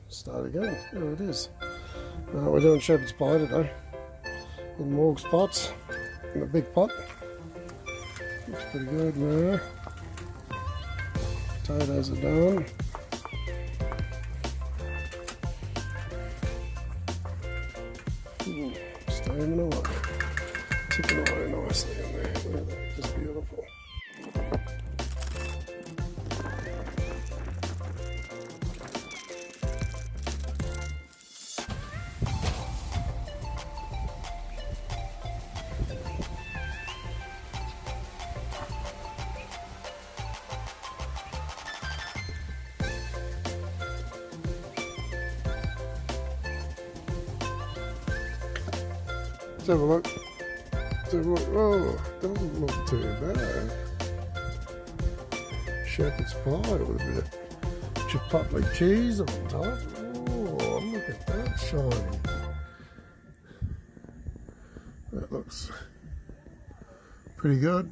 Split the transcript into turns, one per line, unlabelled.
Start again. There it is. We're doing shepherd's pie today in Morg's pots in a big pot. Looks pretty good now. Potatoes are done. Steaming away. Ticking away nicely in there. Look at that. Just beautiful. Let's have a look. Let's have a look. Oh, doesn't look too bad. Shepherd's pie with a bit of chipotle cheese on top. Oh, look at that shiny. That looks pretty good.